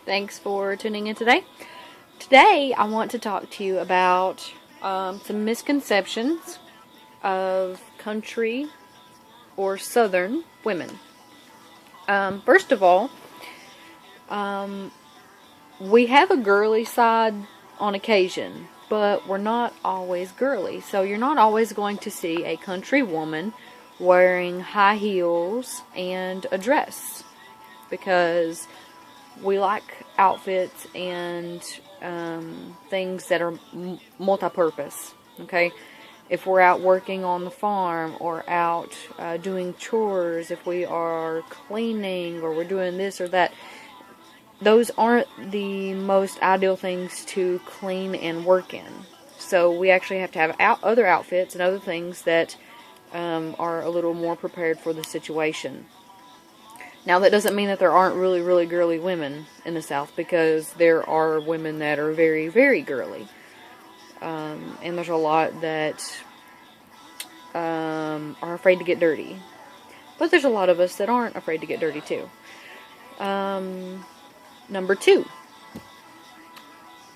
Thanks for tuning in today. Today, I want to talk to you about some misconceptions of country or southern women. First of all, we have a girly side on occasion, but we're not always girly. So you're not always going to see a country woman wearing high heels and a dress, because we like outfits and things that are multi-purpose. Okay, if we're out working on the farm or out doing chores, if we are cleaning or we're doing this or that, those aren't the most ideal things to clean and work in. So we actually have to have other outfits and other things that are a little more prepared for the situation. Now, that doesn't mean that there aren't really, really girly women in the South, because there are women that are very, very girly. And there's a lot that are afraid to get dirty. But there's a lot of us that aren't afraid to get dirty, too. Number 2.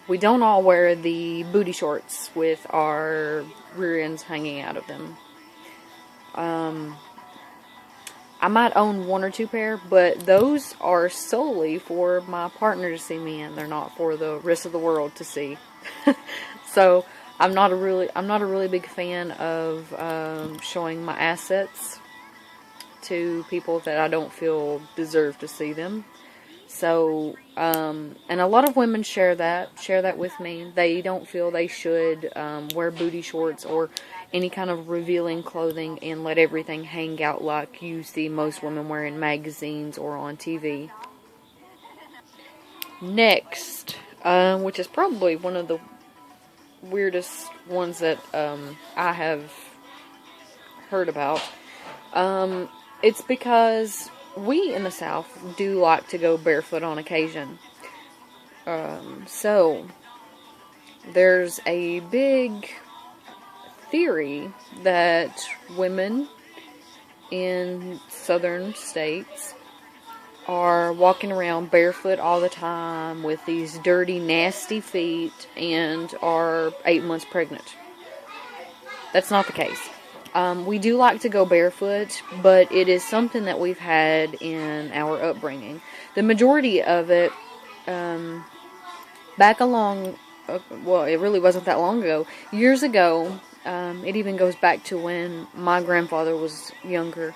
We don't all wear the booty shorts with our rear ends hanging out of them. I might own 1 or 2 pair, but those are solely for my partner to see me in. They're not for the rest of the world to see. So I'm not a really big fan of showing my assets to people that I don't feel deserve to see them. So, and a lot of women share that with me. They don't feel they should wear booty shorts or any kind of revealing clothing and let everything hang out like you see most women wear in magazines or on TV. Next, which is probably one of the weirdest ones that I have heard about, it's because we in the South do like to go barefoot on occasion. So there's a big theory that women in southern states are walking around barefoot all the time with these dirty, nasty feet and are 8 months pregnant. That's not the case. We do like to go barefoot, but it is something that we've had in our upbringing. The majority of it, back along, well, it really wasn't that long ago. Years ago, it even goes back to when my grandfather was younger.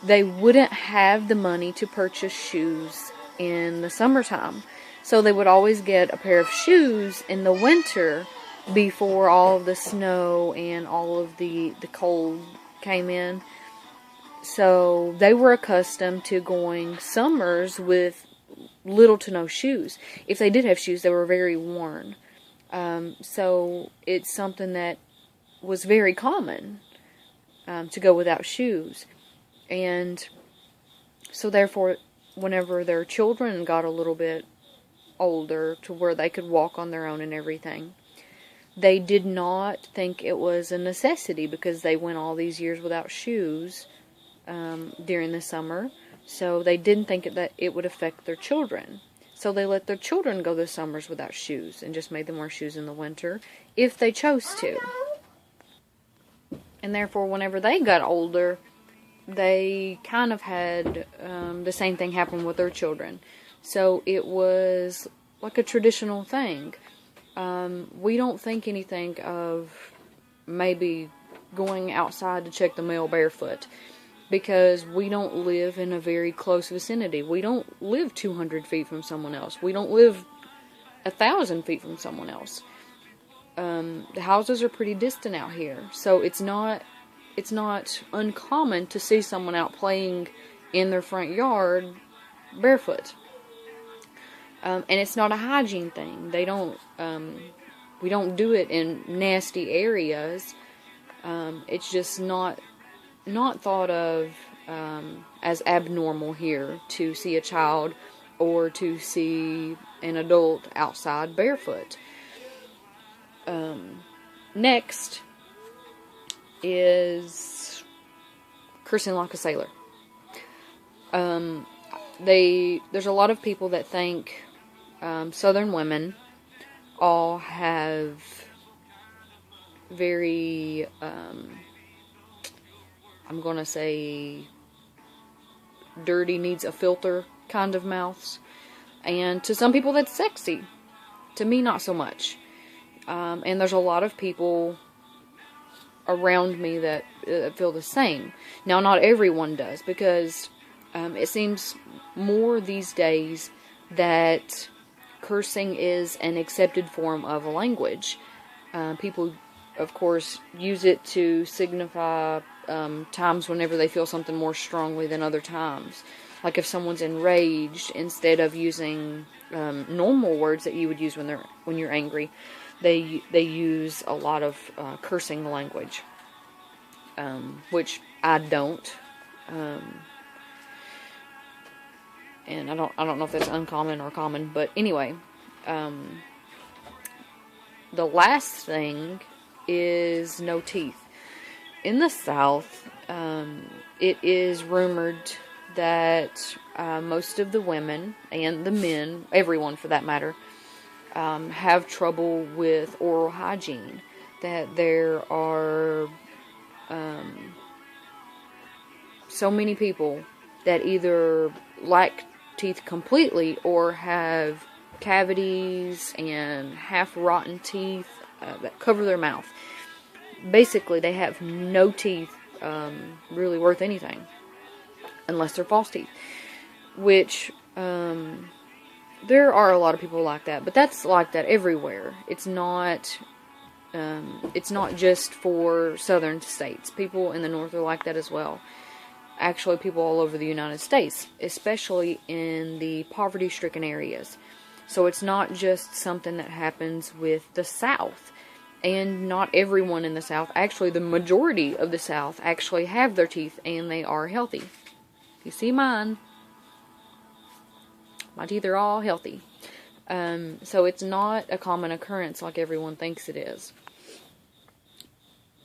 They wouldn't have the money to purchase shoes in the summertime. So they would always get a pair of shoes in the winter before all of the snow and all of the cold came in. So they were accustomed to going summers with little to no shoes. If they did have shoes, they were very worn. So it's something that was very common to go without shoes. And so therefore, whenever their children got a little bit older to where they could walk on their own and everything, they did not think it was a necessity, because they went all these years without shoes during the summer. So they didn't think that it would affect their children. So they let their children go the summers without shoes and just made them wear shoes in the winter if they chose to. And therefore, whenever they got older, they kind of had the same thing happen with their children. So it was like a traditional thing. We don't think anything of maybe going outside to check the mail barefoot, because we don't live in a very close vicinity. We don't live 200 feet from someone else. We don't live 1,000 feet from someone else. The houses are pretty distant out here, so it's not uncommon to see someone out playing in their front yard barefoot. And it's not a hygiene thing. We don't do it in nasty areas. It's just not thought of as abnormal here to see a child or to see an adult outside barefoot. Next is cursing like a sailor. There's a lot of people that think Southern women all have very, I'm going to say, dirty, needs a filter kind of mouths. And to some people that's sexy. To me, not so much. And there's a lot of people around me that feel the same. Now, not everyone does, because it seems more these days that cursing is an accepted form of a language. People, of course, use it to signify times whenever they feel something more strongly than other times. Like if someone's enraged, instead of using normal words that you would use when you're angry, they use a lot of cursing language, which I don't. And I don't know if that's uncommon or common, but anyway, the last thing is no teeth. In the South, it is rumored that most of the women and the men, everyone for that matter, have trouble with oral hygiene. That there are so many people that either lack teeth completely or have cavities and half-rotten teeth that cover their mouth. Basically, they have no teeth really worth anything, unless they're false teeth. Which, there are a lot of people like that, but that's like that everywhere. It's not just for southern states. People in the north are like that as well. Actually, people all over the United States, especially in the poverty-stricken areas. So it's not just something that happens with the South. And not everyone in the South, actually the majority of the South, actually have their teeth and they are healthy. You see mine. My teeth are all healthy. So it's not a common occurrence like everyone thinks it is.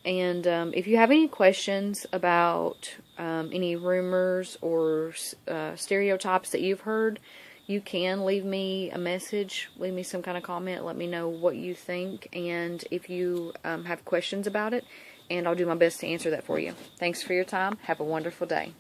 And if you have any questions about any rumors or stereotypes that you've heard, you can leave me a message, leave me some kind of comment, let me know what you think, and if you have questions about it, and I'll do my best to answer that for you. Thanks for your time. Have a wonderful day.